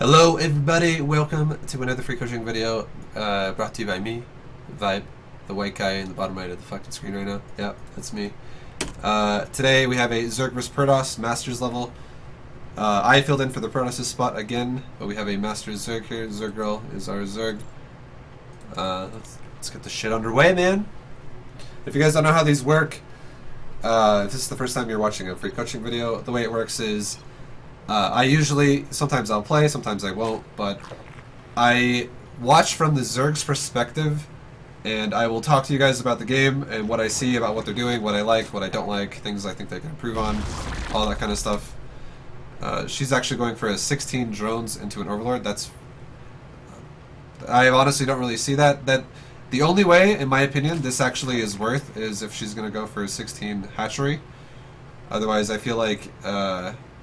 Hello everybody, welcome to another free coaching video brought to you by me, Vibe, the white guy in the bottom right of the fucking screen right now. Yeah, that's me. Today we have a Zerg vs Protoss Masters level. I filled in for the Protoss spot again, but we have a Masters Zerg here. Zergrel is our Zerg. Let's get the shit underway, man. If you guys don't know how these work, if this is the first time you're watching a free coaching video, the way it works is sometimes I'll play, sometimes I won't, but I watch from the Zerg's perspective, and I will talk to you guys about the game and what I see about what they're doing, what I like, what I don't like, things I think they can improve on, all that kind of stuff. She's actually going for a 16 drones into an Overlord. I honestly don't really see that. The only way, in my opinion, this actually is worth is if she's going to go for a 16 hatchery. Otherwise, I feel like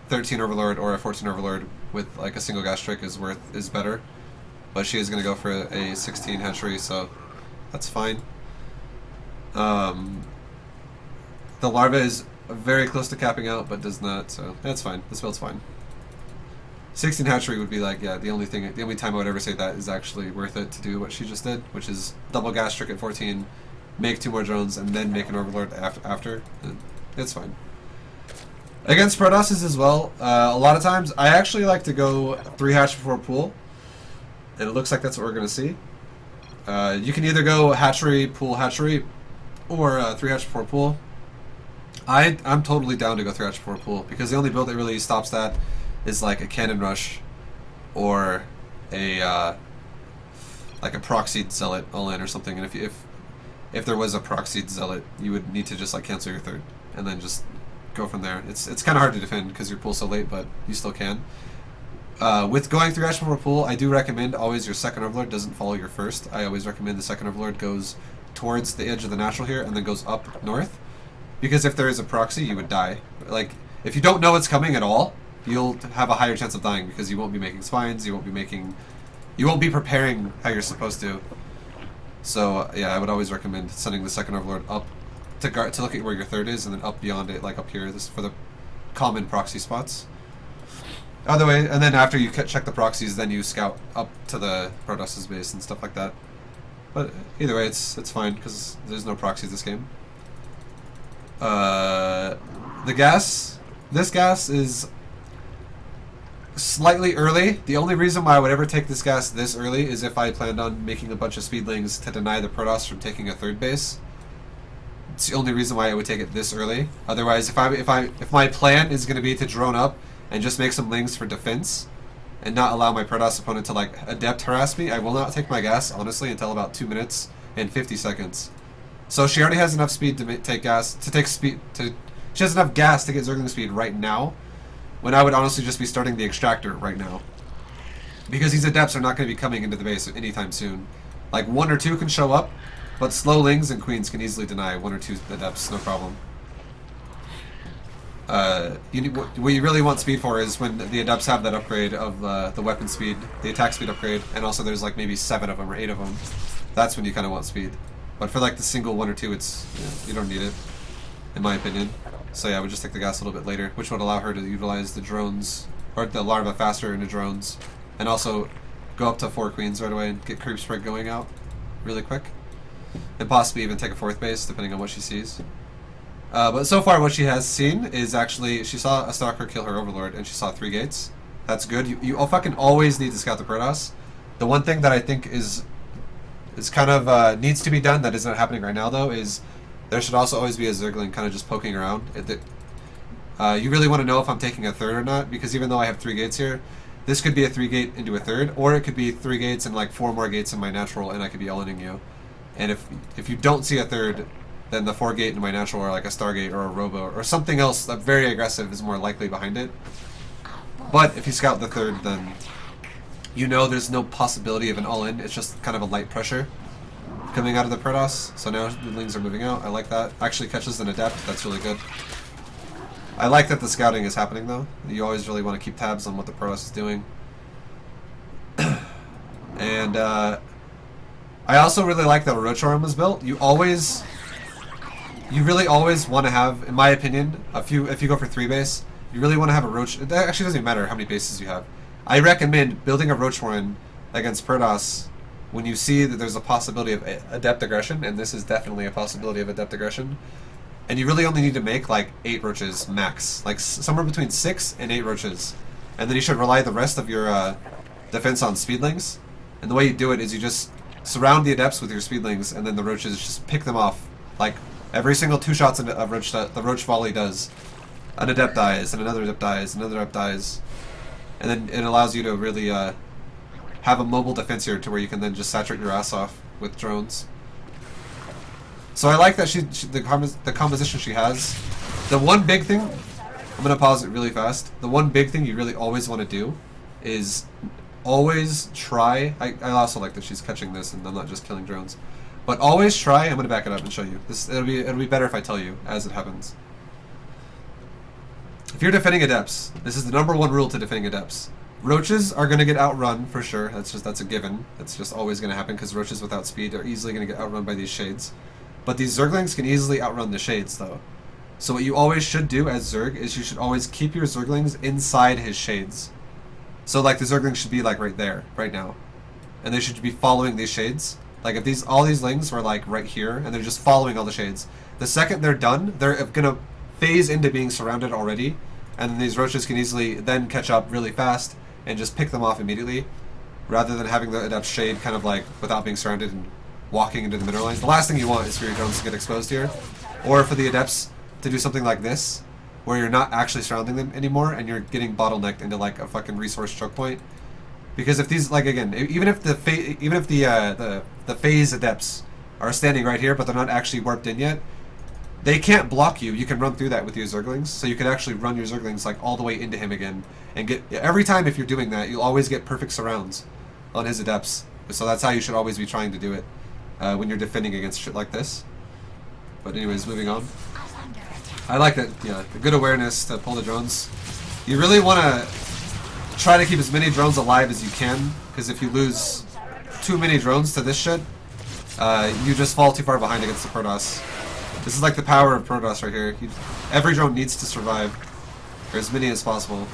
13 Overlord or a 14 Overlord with like a single gas trick is better, but she is going to go for a 16 hatchery, so that's fine. The larva is very close to capping out, but does not, so that's fine. This build's fine. 16 hatchery would be like, yeah, the only time I would ever say that is actually worth it to do what she just did, which is double gas trick at 14, make 2 more drones, and then make an Overlord after. It's fine. Against Protosses as well, a lot of times I actually like to go 3 hatch before pool, and it looks like that's what we're going to see. You can either go hatchery, pool, hatchery, or 3 hatch before pool. I'm totally down to go 3 hatch before pool, because the only build that really stops that is like a cannon rush or a like a proxied zealot all in or something. And if there was a proxied zealot, you would need to just like cancel your third and then just go from there. It's kind of hard to defend because your pool's so late, but you still can. With going 3 hatch before pool, I do recommend always your second Overlord doesn't follow your first. I always recommend the second Overlord goes towards the edge of the natural here and then goes up north, because if there is a proxy, you would die. Like, if you don't know what's coming at all, you'll have a higher chance of dying because you won't be making spines, you won't be preparing how you're supposed to. So yeah, I would always recommend sending the second Overlord up to look at where your third is, and then up beyond it, like up here, this for the common proxy spots. Other way, and then after you check the proxies, then you scout up to the Protoss's base and stuff like that. But either way, it's fine because there's no proxies this game. This gas is slightly early. The only reason why I would ever take this gas this early is if I planned on making a bunch of speedlings to deny the Protoss from taking a third base. It's the only reason why I would take it this early. Otherwise, if my plan is going to be to drone up and just make some lings for defense and not allow my Protoss opponent to like adept harass me, I will not take my gas honestly until about 2 minutes and 50 seconds. So she already has enough speed to she has enough gas to get Zergling speed right now, when I would honestly just be starting the extractor right now, because these adepts are not going to be coming into the base anytime soon. Like 1 or 2 can show up, but slow lings and queens can easily deny 1 or 2 adepts, no problem. What you really want speed for is when the adepts have that upgrade of the weapon speed, the attack speed upgrade, and also there's like maybe 7 of them or 8 of them. That's when you kind of want speed. But for like the single 1 or 2, you don't need it, in my opinion. So yeah, I would just take the gas a little bit later, which would allow her to utilize the drones, or the larva faster into drones, and also go up to 4 queens right away and get creep spread going out really quick. And possibly even take a 4th base, depending on what she sees. But so far what she has seen is actually, she saw a stalker kill her Overlord, and she saw 3 gates. That's good. You fucking always need to scout the Protoss. The one thing that I think is kind of needs to be done that isn't happening right now, though, is there should also always be a Zergling kind of just poking around. You really want to know if I'm taking a third or not, because even though I have 3 gates here, this could be a 3 gate into a third, or it could be 3 gates and like 4 more gates in my natural, and I could be all-inning you. And if you don't see a third, then the 4 gate in my natural, or like a Stargate or a Robo, or something else that very aggressive is more likely behind it. But if you scout the third, then you know there's no possibility of an all-in, it's just kind of a light pressure coming out of the Protoss. So now the lings are moving out. I like that. Actually catches an adept. That's really good. I like that the scouting is happening though. You always really want to keep tabs on what the Protoss is doing. And I also really like that a Roach Arm was built. You really always want to have, in my opinion, if you go for 3 base, you really want to have a Roach. It actually doesn't even matter how many bases you have. I recommend building a Roach Warren against Protoss when you see that there's a possibility of adept aggression, and this is definitely a possibility of adept aggression. And you really only need to make like 8 roaches max, like somewhere between 6 and 8 roaches, and then you should rely the rest of your defense on speedlings. And the way you do it is you just surround the adepts with your speedlings, and then the roaches just pick them off. Like every single 2 shots of roach that the roach volley does, an adept dies, and another adept dies, another adept dies, and then it allows you to really have a mobile defense here to where you can then just saturate your ass off with drones. So I like that the composition she has. The one big thing, I'm gonna pause it really fast. The one big thing you really always want to do is always try. I also like that she's catching this and I'm not just killing drones, but always try. I'm gonna back it up and show you. It'll be better if I tell you as it happens. If you're defending adepts, this is the #1 rule to defending adepts. Roaches are going to get outrun for sure. That's a given. That's just always going to happen because roaches without speed are easily going to get outrun by these shades. But these zerglings can easily outrun the shades though. So what you always should do as Zerg is you should always keep your zerglings inside his shades. So like the zerglings should be like right there, right now, and they should be following these shades. Like if all these lings were like right here and they're just following all the shades, the second they're done, they're going to phase into being surrounded already, and then these roaches can easily then catch up really fast and just pick them off immediately, rather than having the adept shade kind of like without being surrounded and walking into the middle lines. The last thing you want is for your drones to get exposed here, or for the adepts to do something like this, where you're not actually surrounding them anymore and you're getting bottlenecked into like a fucking resource choke point. Because if these, like again, even if the phase adepts are standing right here but they're not actually warped in yet, they can't block you. You can run through that with your zerglings, so you can actually run your zerglings like all the way into him again, and get every time if you're doing that, you'll always get perfect surrounds on his adepts. So that's how you should always be trying to do it when you're defending against shit like this. But anyways, moving on. I like that. Yeah, the good awareness to pull the drones. You really want to try to keep as many drones alive as you can, because if you lose too many drones to this shit, you just fall too far behind against the Protoss. This is like the power of Protoss right here. Every drone needs to survive, or as many as possible.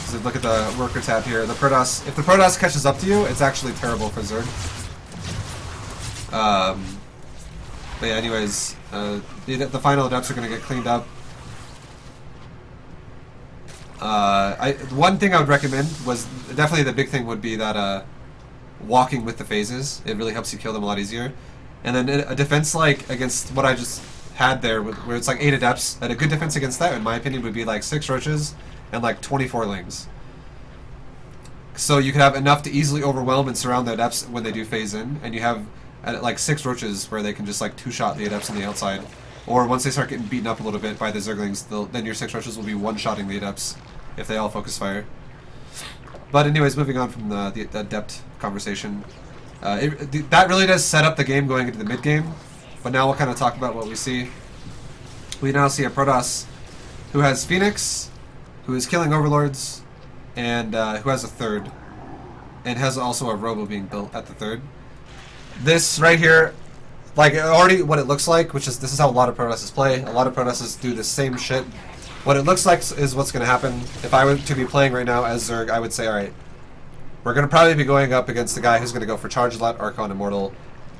So look at the worker tab here. The Protoss, if the Protoss catches up to you, it's actually terrible for Zerg. But yeah, anyways, the final adepts are going to get cleaned up. One thing I would recommend was definitely the big thing would be that walking with the phases. It really helps you kill them a lot easier. And then a defense like against what I just had there, where it's like 8 adepts, and a good defense against that, in my opinion, would be like 6 roaches and like 24 lings. So you could have enough to easily overwhelm and surround the adepts when they do phase in, and you have like 6 roaches where they can just like 2-shot the adepts on the outside. Or once they start getting beaten up a little bit by the zerglings, then your 6 roaches will be one-shotting the adepts if they all focus fire. But anyways, moving on from the adept conversation, that really does set up the game going into the mid game. But now we'll kind of talk about what we see. We now see a Protoss who has Phoenix, who is killing overlords, and who has a third, and has also a robo being built at the third. This right here, like already what it looks like, which is this is how a lot of Protosses play. A lot of Protosses do the same shit. What it looks like is what's going to happen. If I were to be playing right now as Zerg, I would say, alright, we're going to probably be going up against the guy who's going to go for Charge Lot, Archon, Immortal,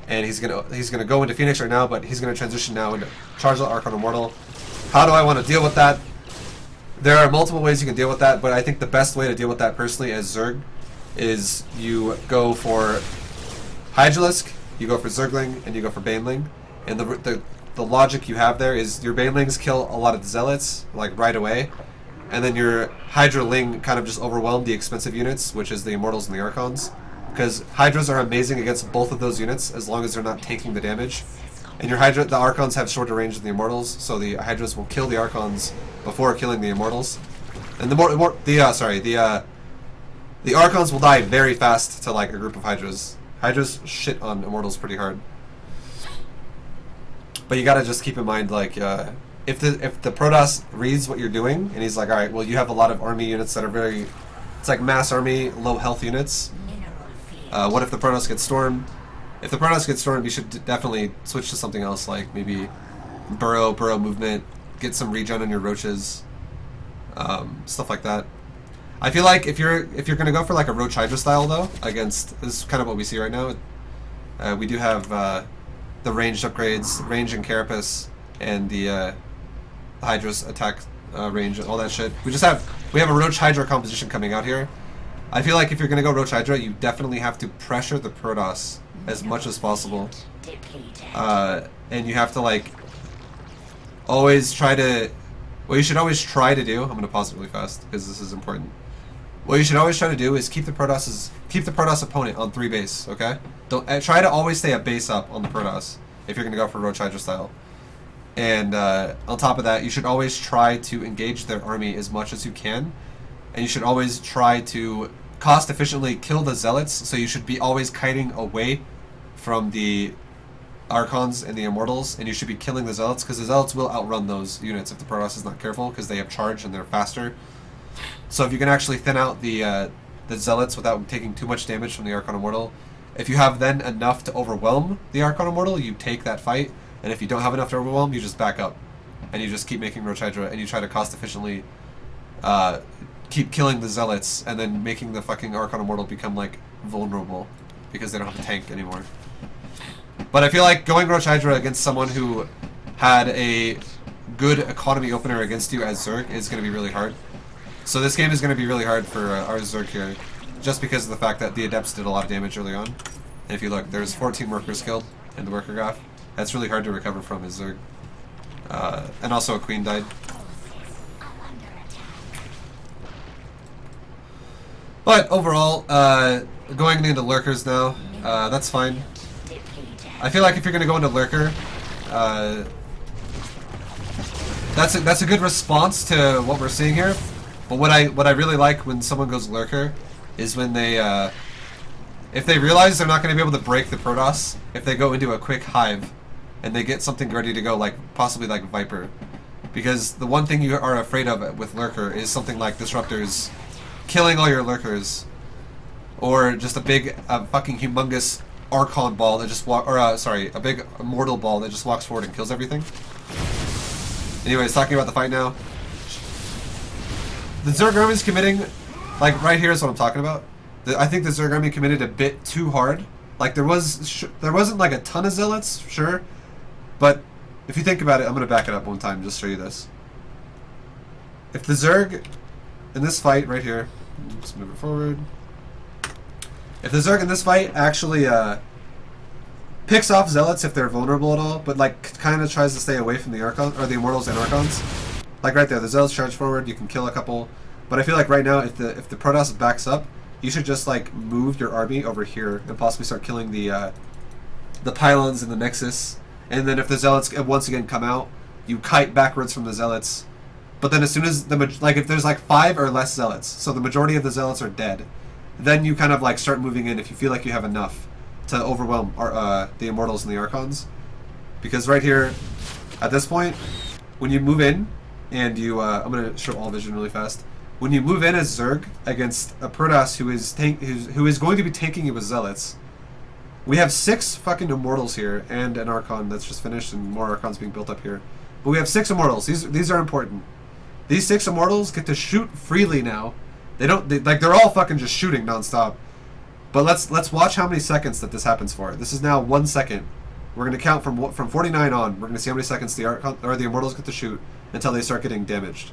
and he's going to go into Phoenix right now, but he's going to transition now into Charge Lot, Archon, Immortal. How do I want to deal with that? There are multiple ways you can deal with that, but I think the best way to deal with that personally as Zerg is you go for Hydralisk, you go for Zergling, and you go for Baneling. And the logic you have there is your Banelings kill a lot of the Zealots, like right away, and then your Hydraling kind of just overwhelm the expensive units, which is the Immortals and the Archons. Because Hydras are amazing against both of those units as long as they're not taking the damage. And the Archons have shorter range than the Immortals, so the Hydras will kill the Archons before killing the Immortals. And the Archons will die very fast to like a group of Hydras. Hydras shit on Immortals pretty hard. But you gotta just keep in mind, like, if the Protoss reads what you're doing, and he's like, alright, well, you have a lot of army units that are it's like mass army, low health units. What if the Protoss gets stormed? If the Protoss gets stormed, you should definitely switch to something else, like maybe burrow movement, get some regen on your roaches. stuff like that. I feel like if you're gonna go for like a Roach Hydra style though, against this is kind of what we see right now. We do have the ranged upgrades, range and carapace, and the Hydra's attack range and all that shit. We have a Roach Hydra composition coming out here. I feel like if you're gonna go Roach Hydra, you definitely have to pressure the Protoss as much as possible, and you have to like always try to. What you should always try to do. I'm gonna pause it really fast because this is important. What you should always try to do is keep the Protoss opponent on 3 base. Okay, don't try to always stay a base up on the Protoss if you're gonna go for Roach Hydra style. And on top of that, you should always try to engage their army as much as you can, and you should always try to cost efficiently kill the zealots. So you should be always kiting away from the Archons and the Immortals, and you should be killing the zealots because the zealots will outrun those units if the Protoss is not careful because they have charge and they're faster. So if you can actually thin out the zealots without taking too much damage from the Archon Immortal, if you have then enough to overwhelm the Archon Immortal, you take that fight. And if you don't have enough to overwhelm, you just back up. And you just keep making Roach Hydra, and you try to cost efficiently keep killing the Zealots, and then making the fucking Archon Immortal become, like, vulnerable. Because they don't have a tank anymore. But I feel like going Roach Hydra against someone who had a good economy opener against you as Zerg is going to be really hard. So this game is going to be really hard for our Zerg here. Just because of the fact that the Adepts did a lot of damage early on. And if you look, there's 14 workers killed in the worker graph. That's really hard to recover from as Zerg. And also a queen died. But overall, going into lurkers now, that's fine. I feel like if you're going to go into lurker, that's a good response to what we're seeing here. But what I really like when someone goes lurker is when they if they realize they're not going to be able to break the Protoss, if they go into a quick hive and they get something ready to go, like possibly like Viper. Because the one thing you are afraid of with lurker is something like disruptors killing all your lurkers, or just a big fucking humongous Archon ball that just a big immortal ball that just walks forward and kills everything. Anyways, talking about the fight now. The Zerg army's committing, like right here is what I'm talking about. I think the Zerg army committed a bit too hard. Like there wasn't like a ton of zealots, sure, but if you think about it, I'm gonna back it up one time just to show you this. If the Zerg in this fight right here, let's move it forward. If the Zerg in this fight actually picks off zealots if they're vulnerable at all, but like kind of tries to stay away from the Archon or the Immortals and Archons, like right there, the zealots charge forward, you can kill a couple. But I feel like right now, if the Protoss backs up, you should just like move your army over here and possibly start killing the pylons in the Nexus. And then if the zealots once again come out, you kite backwards from the zealots. But then as soon as if there's like 5 or less zealots, so the majority of the zealots are dead, then you kind of like start moving in if you feel like you have enough to overwhelm the Immortals and the Archons. Because right here, at this point, when you move in and you I'm gonna show all vision really fast. When you move in as Zerg against a Protoss who is going to be tanking you with zealots, we have 6 fucking Immortals here and an Archon that's just finished and more Archons being built up here. But we have 6 Immortals. These are important. These 6 Immortals get to shoot freely now. They're all fucking just shooting nonstop. But let's watch how many seconds that this happens for. This is now 1 second. We're gonna count from 49 on. We're gonna see how many seconds the Archon or the Immortals get to shoot until they start getting damaged.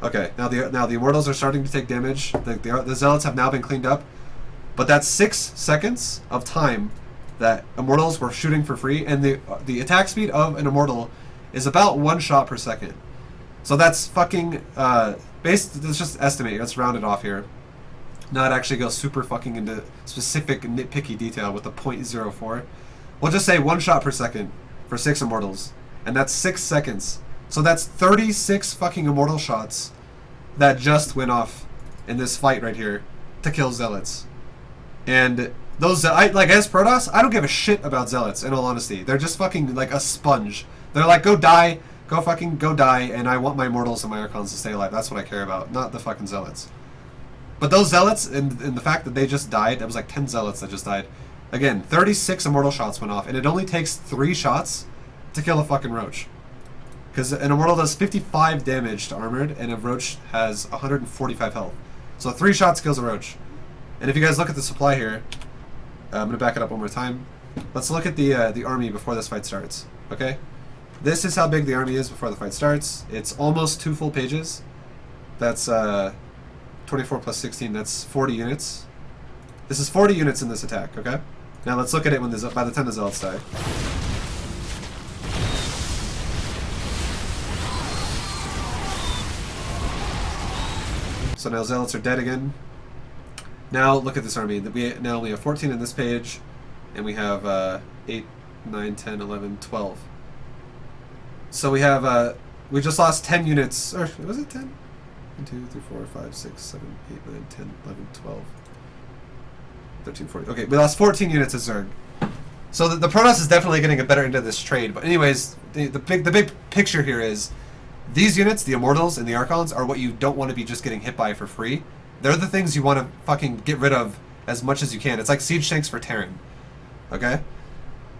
Okay, now the Immortals are starting to take damage. The Zealots have now been cleaned up, but that's 6 seconds of time that Immortals were shooting for free, and the attack speed of an Immortal is about 1 shot per second. So that's fucking let's just estimate. Let's round it off here. Not actually go super fucking into specific nitpicky detail with the 0.04. We'll just say 1 shot per second for 6 Immortals, and that's 6 seconds. So that's 36 fucking Immortal shots that just went off in this fight right here to kill Zealots. And those, as Protoss, I don't give a shit about Zealots, in all honesty. They're just fucking like a sponge. They're like, go die, go die, and I want my Immortals and my Archons to stay alive. That's what I care about, not the fucking Zealots. But those Zealots, and the fact that they just died, that was like 10 Zealots that just died. Again, 36 immortal shots went off, and it only takes 3 shots to kill a fucking roach. Because an immortal does 55 damage to armored, and a roach has 145 health. So 3 shots kills a roach. And if you guys look at the supply here, I'm going to back it up one more time. Let's look at the army before this fight starts. Okay? This is how big the army is before the fight starts. It's almost 2 full pages. That's 24 plus 16, that's 40 units. This is 40 units in this attack, okay? Now let's look at it when by the time the zealots die. So now zealots are dead again. Now look at this army. We now only have 14 in this page, and we have 8, 9, 10, 11, 12. So we have, we just lost 10 units, or was it 10? 1, 2, 3, 4, 5, 6, 7, 8, 9, 10, 11, 12, 13, 14. Okay, we lost 14 units of Zerg. So the Protoss is definitely getting a better end of this trade. But anyways, the big picture here is these units, the Immortals and the Archons, are what you don't want to be just getting hit by for free. They're the things you want to fucking get rid of as much as you can. It's like siege tanks for Terran. Okay?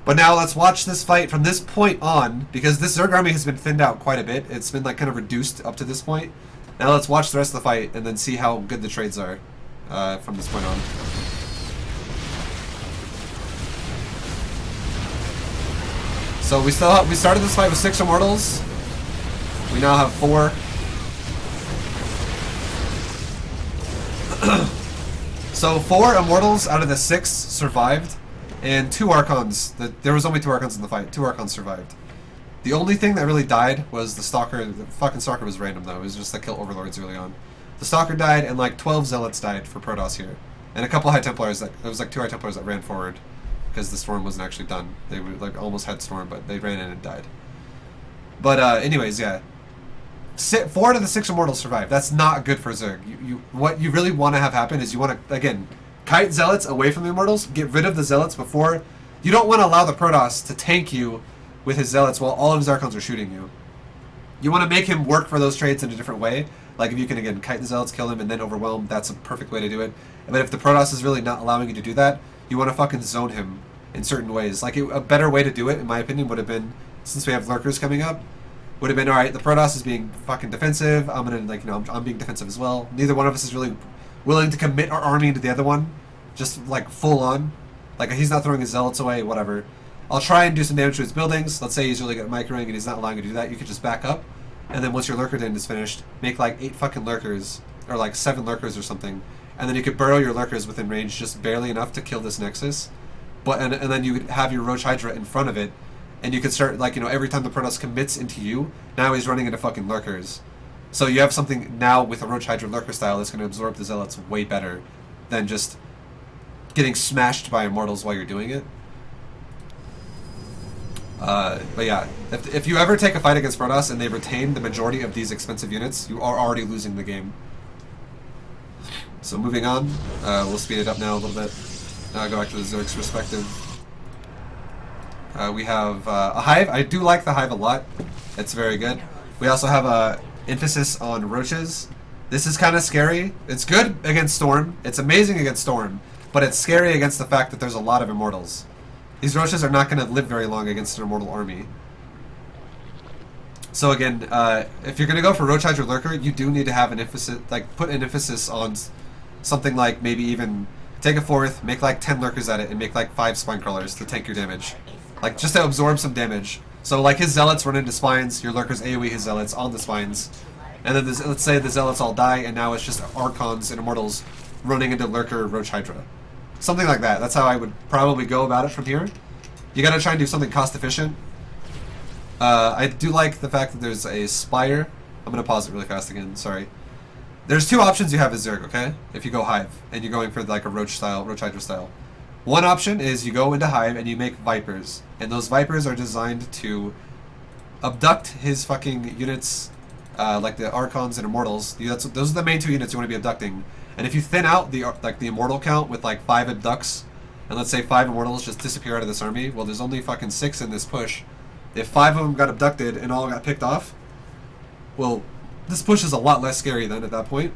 But now let's watch this fight from this point on, because this Zerg army has been thinned out quite a bit. It's been like kind of reduced up to this point. Now let's watch the rest of the fight and then see how good the trades are from this point on. So we started this fight with 6 Immortals. We now have 4. So 4 Immortals out of the 6 survived, and 2 Archons. There was only 2 Archons in the fight. 2 Archons survived. The only thing that really died was the Stalker. The fucking Stalker was random though. It was just to kill Overlords early on. The Stalker died, and like 12 Zealots died for Protoss here, and a couple High Templars. There was like 2 High Templars that ran forward because the storm wasn't actually done. They were like almost had storm, but they ran in and died. But anyways, yeah. 4 out of the 6 Immortals survived. That's not good for Zerg. What you really want to have happen is you want to, again, kite Zealots away from the Immortals, get rid of the Zealots before. You don't want to allow the Protoss to tank you with his Zealots while all of his Archons are shooting you. You want to make him work for those trades in a different way. Like if you can, again, kite the Zealots, kill him, and then overwhelm, that's a perfect way to do it. But if the Protoss is really not allowing you to do that, you want to fucking zone him in certain ways. Like a better way to do it, in my opinion, would have been, since we have Lurkers coming up, would have been, alright, the Protoss is being fucking defensive, I'm gonna, like, you know, I'm being defensive as well. Neither one of us is really willing to commit our army into the other one, just, like, full on. Like, he's not throwing his Zealots away, whatever. I'll try and do some damage to his buildings. Let's say he's really good at microing and he's not allowing you to do that, you could just back up, and then once your Lurker Den is finished, make, like, 8 fucking Lurkers, or, like, 7 Lurkers or something, and then you could burrow your Lurkers within range just barely enough to kill this Nexus, and then you could have your Roach Hydra in front of it, and you could start, like, you know, every time the Protoss commits into you, now he's running into fucking Lurkers. So you have something now with a Roach Hydra Lurker style that's going to absorb the Zealots way better than just getting smashed by Immortals while you're doing it. But yeah, if you ever take a fight against Protoss and they retain the majority of these expensive units, you are already losing the game. So moving on, we'll speed it up now a little bit. Now go back to the Zerg's perspective. We have a Hive. I do like the Hive a lot. It's very good. We also have a emphasis on Roaches. This is kind of scary. It's good against Storm. It's amazing against Storm. But it's scary against the fact that there's a lot of Immortals. These Roaches are not going to live very long against an Immortal army. So again, if you're going to go for Roach Hydra Lurker, you do need to have an emphasis, like put an emphasis on something like maybe even take a 4th, make like 10 Lurkers at it, and make like 5 Spine Crawlers to tank your damage. Like, just to absorb some damage. So, like, his Zealots run into Spines, your Lurkers AoE his Zealots on the Spines. And then, let's say the Zealots all die, and now it's just Archons and Immortals running into Lurker Roach Hydra. Something like that. That's how I would probably go about it from here. You gotta try and do something cost-efficient. I do like the fact that there's a Spire. I'm gonna pause it really fast again, sorry. There's 2 options you have as Zerg, okay? If you go Hive, and you're going for, like, a Roach Hydra style. One option is you go into Hive and you make Vipers, and those Vipers are designed to abduct his fucking units, like the Archons and Immortals. Those are the main 2 units you want to be abducting. And if you thin out the Immortal count with like 5 abducts, and let's say 5 Immortals just disappear out of this army, well, there's only fucking 6 in this push. If 5 of them got abducted and all got picked off, well, this push is a lot less scary then at that point.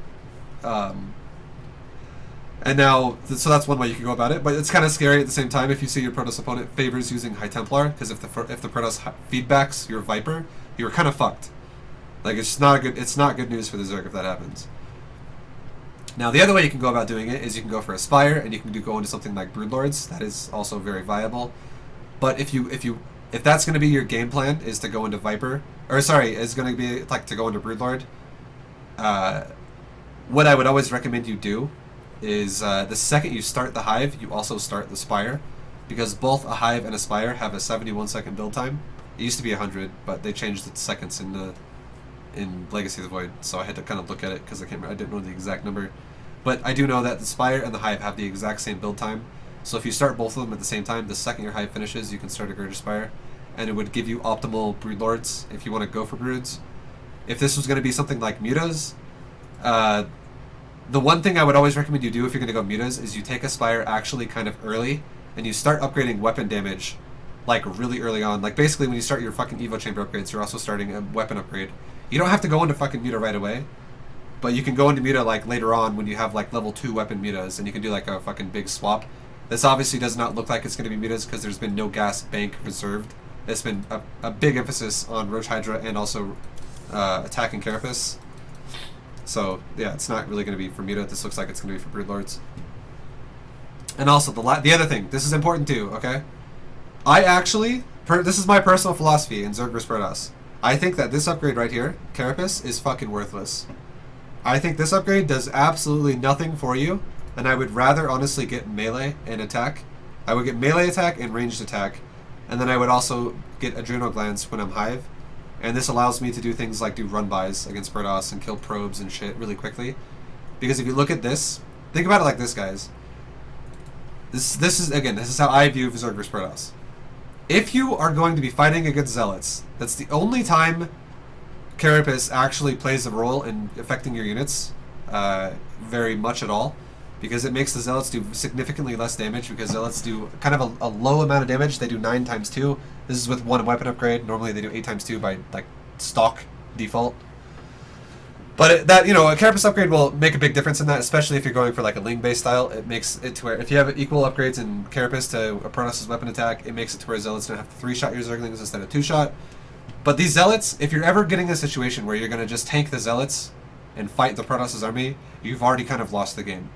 And now, so that's one way you can go about it, but it's kind of scary at the same time if you see your Protoss opponent favors using High Templar, because if the Protoss feedbacks your Viper, you're kind of fucked. Like, it's not good news for the Zerg if that happens. Now, the other way you can go about doing it is you can go for a Spire, and you can go into something like Broodlords. That is also very viable. But if that's going to be your game plan, is to go into Viper, or sorry, is going to be like to go into Broodlord, what I would always recommend you do is the second you start the Hive, you also start the Spire, because both a Hive and a Spire have a 71-second build time. It used to be 100, but they changed the seconds in Legacy of the Void, so I had to kind of look at it because I didn't know the exact number. But I do know that the Spire and the Hive have the exact same build time, so if you start both of them at the same time, the second your Hive finishes, you can start a Greater Spire, and it would give you optimal Broodlords if you want to go for Broods. If this was going to be something like Mutas, the one thing I would always recommend you do if you're going to go Mutas is you take a Spire actually kind of early, and you start upgrading weapon damage, like really early on. Like basically when you start your fucking Evo Chamber upgrades, you're also starting a weapon upgrade. You don't have to go into fucking Muta right away, but you can go into Muta like later on when you have like level 2 weapon Mutas, and you can do like a fucking big swap. This obviously does not look like it's going to be Mutas because there's been no gas bank reserved. There's been a big emphasis on Roach Hydra and also attacking Carapace. So yeah, it's not really going to be for Muta. This looks like it's going to be for Broodlords. And also the other thing, this is important too. Okay, I actually this is my personal philosophy in Zerg vs Protoss. I think that this upgrade right here, Carapace, is fucking worthless. I think this upgrade does absolutely nothing for you, and I would rather honestly get melee and attack. I would get melee attack and ranged attack, and then I would also get Adrenal Glands when I'm Hive. And this allows me to do things like do run-bys against Protoss and kill probes and shit really quickly. Because if you look at this, think about it like this, guys. This is how I view Zerg vs Protoss. If you are going to be fighting against Zealots, that's the only time Carapace actually plays a role in affecting your units very much at all, because it makes the Zealots do significantly less damage, because Zealots do kind of a low amount of damage. They do 9 times 2. This is with one weapon upgrade. Normally they do 8 times 2 by like stock default. But a Carapace upgrade will make a big difference in that, especially if you're going for like a Ling-based style. It makes it to where if you have equal upgrades in Carapace to a Protoss' weapon attack, it makes it to where Zealots don't have to 3-shot your Zerglings instead of 2-shot. But these Zealots, if you're ever getting a situation where you're going to just tank the Zealots and fight the Protoss' army, you've already kind of lost the game.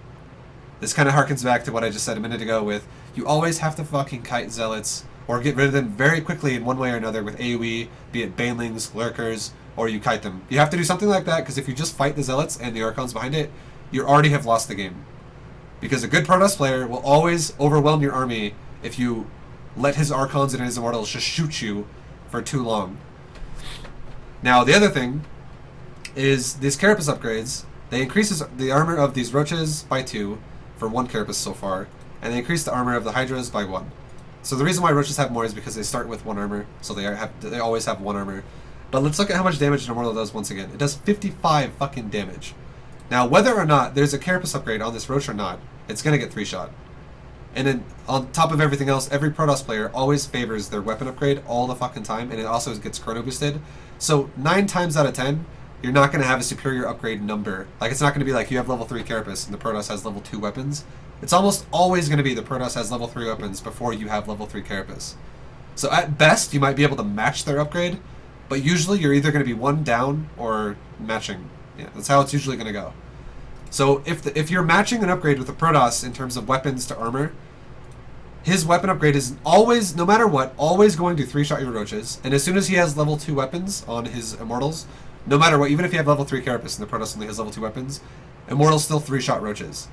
This kind of harkens back to what I just said a minute ago with, you always have to fucking kite Zealots, or get rid of them very quickly in one way or another with AoE, be it Banelings, Lurkers, or you kite them. You have to do something like that, because if you just fight the Zealots and the Archons behind it, you already have lost the game. Because a good Protoss player will always overwhelm your army if you let his Archons and his Immortals just shoot you for too long. Now, the other thing is these Carapace upgrades, they increase the armor of these Roaches by 2 for 1 Carapace so far, and they increase the armor of the Hydras by 1. So the reason why Roaches have more is because they start with 1 armor, so they always have 1 armor. But let's look at how much damage an Immortal does once again. It does 55 fucking damage. Now, whether or not there's a Carapace upgrade on this Roach or not, it's going to get 3-shot. And then, on top of everything else, every Protoss player always favors their weapon upgrade all the fucking time, and it also gets chrono boosted. So, 9 times out of 10, you're not going to have a superior upgrade number. Like, it's not going to be like you have level 3 Carapace and the Protoss has level 2 weapons. It's almost always going to be the Protoss has level 3 weapons before you have level 3 Carapace. So, at best, you might be able to match their upgrade, but usually you're either going to be 1 down or matching. Yeah, that's how it's usually going to go. So if you're matching an upgrade with a Protoss in terms of weapons to armor, his weapon upgrade is always, no matter what, always going to 3-shot your Roaches. And as soon as he has level 2 weapons on his Immortals, no matter what, even if you have level 3 Carapace and the Protoss only has level 2 weapons, Immortals still 3-shot Roaches.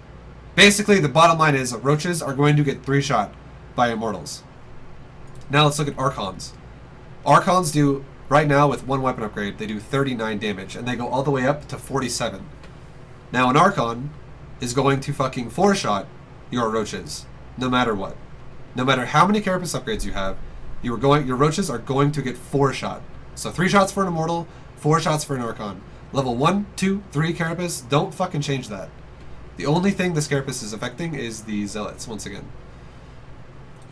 Basically, the bottom line is Roaches are going to get 3-shot by Immortals. Now let's look at Archons. Archons do, right now with 1 weapon upgrade, they do 39 damage, and they go all the way up to 47. Now an Archon is going to fucking 4-shot your Roaches, no matter what. No matter how many Carapace upgrades you have, your Roaches are going to get 4-shot. So 3 shots for an Immortal, 4 shots for an Archon. Level 1, 2, 3 Carapace, don't fucking change that. The only thing this Carapace is affecting is the Zealots, once again.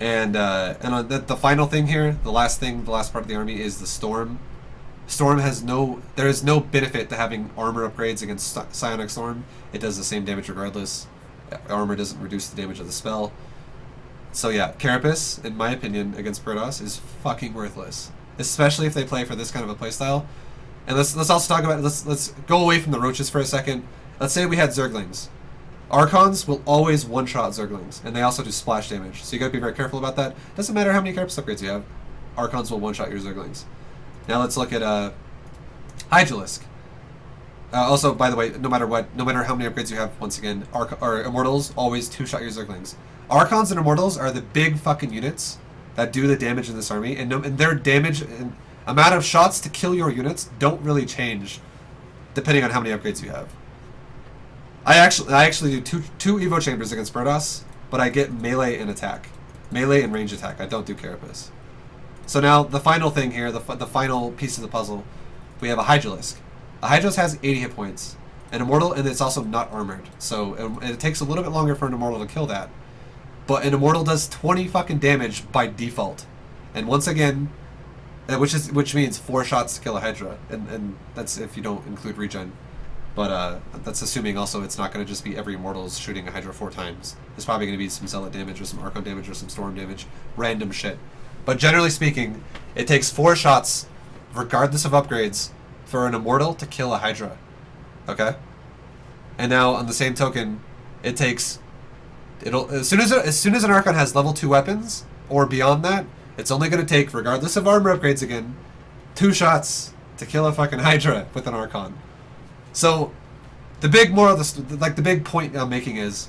And on the final thing here, the last part of the army is the Storm. Storm there is no benefit to having armor upgrades against Psionic Storm. It does the same damage regardless. Armor doesn't reduce the damage of the spell. So yeah, Carapace, in my opinion, against Protoss is fucking worthless, especially if they play for this kind of a playstyle. And let's also talk about let's go away from the roaches for a second. Let's say we had Zerglings. Archons will always one-shot Zerglings, and they also do splash damage. So you gotta be very careful about that. Doesn't matter how many Carapace upgrades you have, Archons will one-shot your Zerglings. Now let's look at Hydralisk. Also, by the way, no matter how many upgrades you have, once again, Immortals always two-shot your Zerglings. Archons and Immortals are the big fucking units that do the damage in this army, and their damage and amount of shots to kill your units don't really change depending on how many upgrades you have. I actually do two Evo Chambers against Protoss, but I get melee and attack. Melee and range attack. I don't do Carapace. So now, the final thing here, the final piece of the puzzle, we have a Hydralisk. A Hydralisk has 80 hit points. An Immortal, and it's also not armored. So it takes a little bit longer for an Immortal to kill that. But an Immortal does 20 fucking damage by default. And once again, which means 4 shots to kill a Hydra. And that's if you don't include regen. But that's assuming also it's not going to just be every Immortal's shooting a Hydra 4 times. There's probably going to be some Zealot damage or some Archon damage or some Storm damage. Random shit. But generally speaking, it takes 4 shots, regardless of upgrades, for an Immortal to kill a Hydra. Okay? And now, on the same token, it takes... as soon as an Archon has level 2 weapons, or beyond that, it's only going to take, regardless of armor upgrades again, 2 shots to kill a fucking Hydra with an Archon. So, the big the big point I'm making is,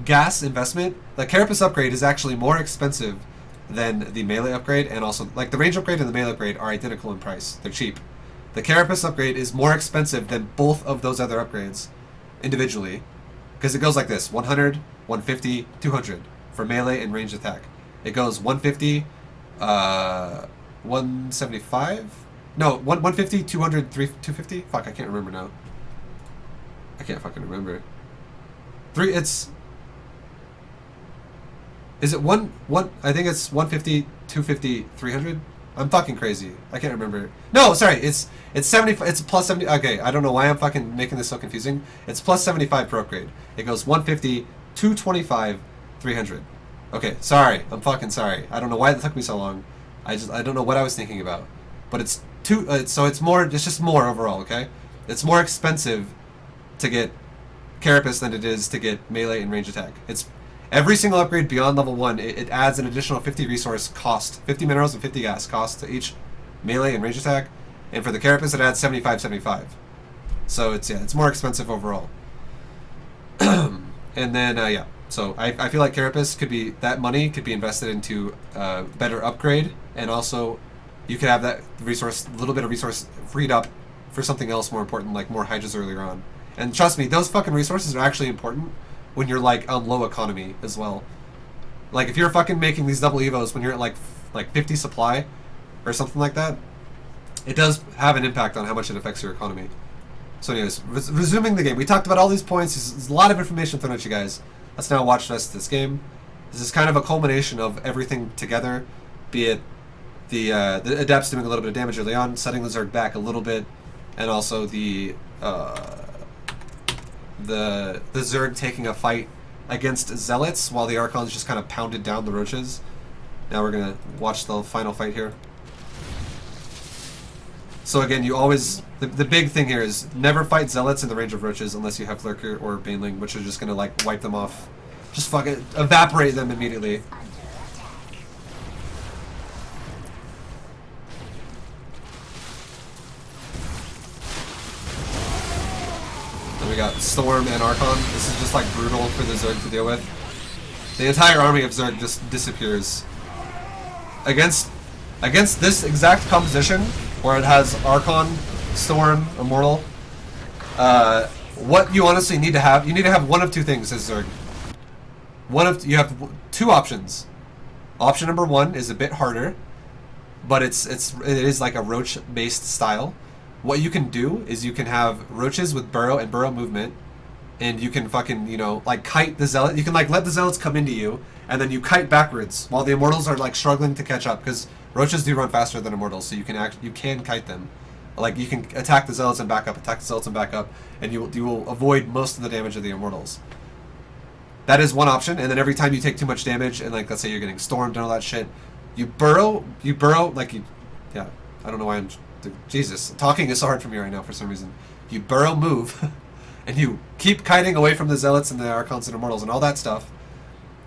gas investment, the Carapace upgrade is actually more expensive than the melee upgrade, and also, like, the range upgrade and the melee upgrade are identical in price. They're cheap. The Carapace upgrade is more expensive than both of those other upgrades individually, because it goes like this: 100, 150, 200 for melee and ranged attack. It goes 150, 175? No, 150, 200, 250? Fuck, I can't remember now. I can't fucking remember. Is it I think it's 150, 250, 300? I'm fucking crazy. I can't remember. No, sorry, it's 75, it's plus 70, okay, I don't know why I'm fucking making this so confusing. It's plus 75 per upgrade. It goes 150, 225, 300. Okay, sorry, I'm fucking sorry. I don't know why it took me so long. I don't know what I was thinking about. But it's so it's just more overall, okay? It's more expensive to get Carapace than it is to get melee and range attack. It's every single upgrade beyond level 1, it adds an additional 50 resource cost, 50 minerals and 50 gas cost to each melee and range attack, and for the Carapace it adds 75. So it's more expensive overall. And then yeah, so I feel like Carapace that money could be invested into better upgrade, and also you could have that resource, a little bit of resource freed up for something else more important, like more Hydras earlier on. And trust me, those fucking resources are actually important when you're like on low economy as well. Like if you're fucking making these double evos when you're at like 50 supply or something like that, it does have an impact on how much it affects your economy. So anyways, resuming the game, we talked about all these points. There's a lot of information thrown at you guys. Let's now watch the rest of this game. This is kind of a culmination of everything together, be it the Adepts doing a little bit of damage early on, setting the Zerg back a little bit, and also the Zerg taking a fight against Zealots while the Archons just kind of pounded down the Roaches. Now we're going to watch the final fight here. So again, you always... The big thing here is never fight Zealots in the range of Roaches unless you have Lurker or Baneling, which are just going to like wipe them off. Just fucking evaporate them immediately. We got Storm and Archon. This is just like brutal for the Zerg to deal with. The entire army of Zerg just disappears. Against this exact composition, where it has Archon, Storm, Immortal, what you honestly need to have, you need to have one of two things as Zerg. You have 2 options. Option number 1 is a bit harder, but it is like a roach-based style. What you can do is you can have roaches with burrow and burrow movement, and you can fucking, you know, like kite the zealot. You can like let the zealots come into you, and then you kite backwards while the immortals are like struggling to catch up, because roaches do run faster than immortals, so you can kite them. Like you can attack the zealots and back up, attack the zealots and back up, and you will avoid most of the damage of the immortals. That is one option, and then every time you take too much damage, and like let's say you're getting stormed and all that shit, you burrow, like you, yeah. I don't know why I'm, Jesus, talking is so hard for me right now for some reason. You burrow move, and you keep kiting away from the zealots and the archons and immortals and all that stuff,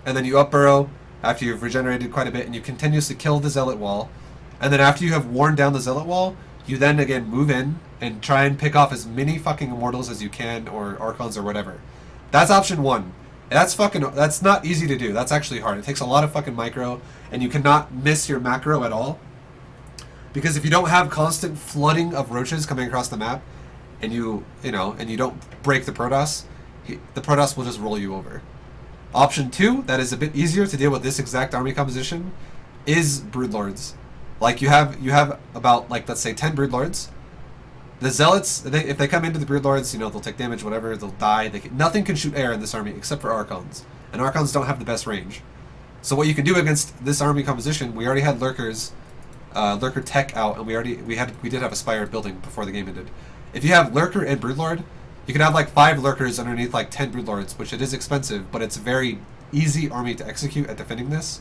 and then you up burrow after you've regenerated quite a bit, and you continuously kill the zealot wall, and then after you have worn down the zealot wall, you then again move in and try and pick off as many fucking immortals as you can, or archons or whatever. That's option one. That's not easy to do. That's actually hard. It takes a lot of fucking micro, and you cannot miss your macro at all. Because if you don't have constant flooding of roaches coming across the map, and you don't break the Protoss, the Protoss will just roll you over. Option two, that is a bit easier to deal with this exact army composition, is Broodlords. Like you have about, like, let's say 10 Broodlords. The Zealots, if they come into the Broodlords, they'll take damage, whatever, they'll die. Nothing can shoot air in this army except for Archons. And Archons don't have the best range. So what you can do against this army composition, we already had Lurkers, Lurker Tech out, and we did have a Spire building before the game ended. If you have Lurker and Broodlord, you can have like 5 Lurkers underneath like 10 Broodlords, which it is expensive, but it's a very easy army to execute at defending this.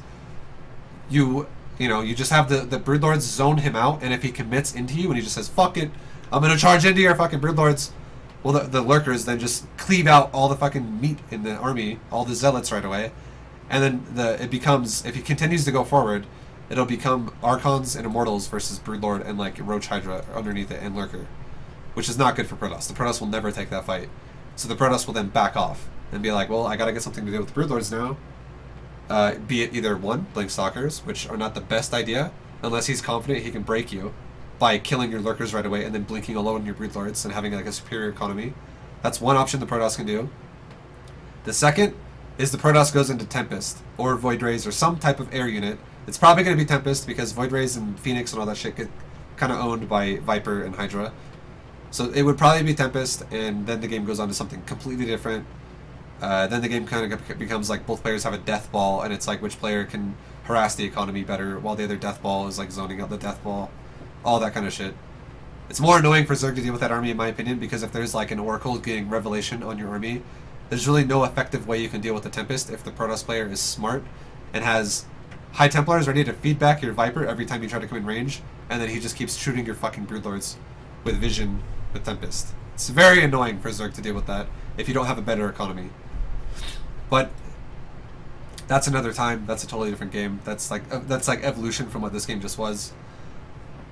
You just have the Broodlords zone him out, and if he commits into you and he just says, fuck it, I'm gonna charge into your fucking Broodlords, well, the Lurkers then just cleave out all the fucking meat in the army, all the Zealots right away, and then it becomes, if he continues to go forward, it'll become Archons and Immortals versus Broodlord and like Roach Hydra underneath it and Lurker, which is not good for Protoss. The Protoss will never take that fight. So the Protoss will then back off and be like, well, I gotta get something to do with the Broodlords now. Be it either one, Blink Stalkers, which are not the best idea, unless he's confident he can break you by killing your Lurkers right away and then blinking alone on your Broodlords and having like a superior economy. That's one option the Protoss can do. The second is the Protoss goes into Tempest or Void Rays or some type of air unit. It's probably going to be Tempest because Void Rays and Phoenix and all that shit get kind of owned by Viper and Hydra. So it would probably be Tempest, and then the game goes on to something completely different. Then the game kind of becomes like both players have a death ball, and it's like which player can harass the economy better, while the other death ball is like zoning out the death ball. All that kind of shit. It's more annoying for Zerg to deal with that army, in my opinion, because if there's like an Oracle getting Revelation on your army, there's really no effective way you can deal with the Tempest if the Protoss player is smart and has High Templars ready to feed back your Viper every time you try to come in range, and then he just keeps shooting your fucking Broodlords with Vision with Tempest. It's very annoying for Zerg to deal with that if you don't have a better economy. But that's another time. That's a totally different game. That's like evolution from what this game just was.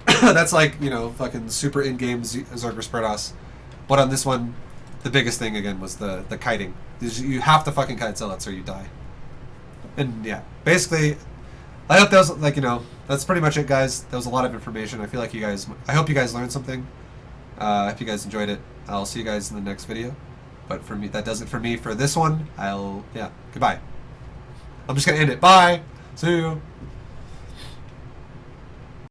That's like, fucking super in-game Zerg vs Protoss. But on this one, the biggest thing again was the kiting. You have to fucking kite Zealots or you die. And yeah, basically, I hope that was that's pretty much it, guys. That was a lot of information. I hope you guys learned something. If you guys enjoyed it, I'll see you guys in the next video. But for me, that does it for me for this one. Goodbye. I'm just gonna end it. Bye. See you.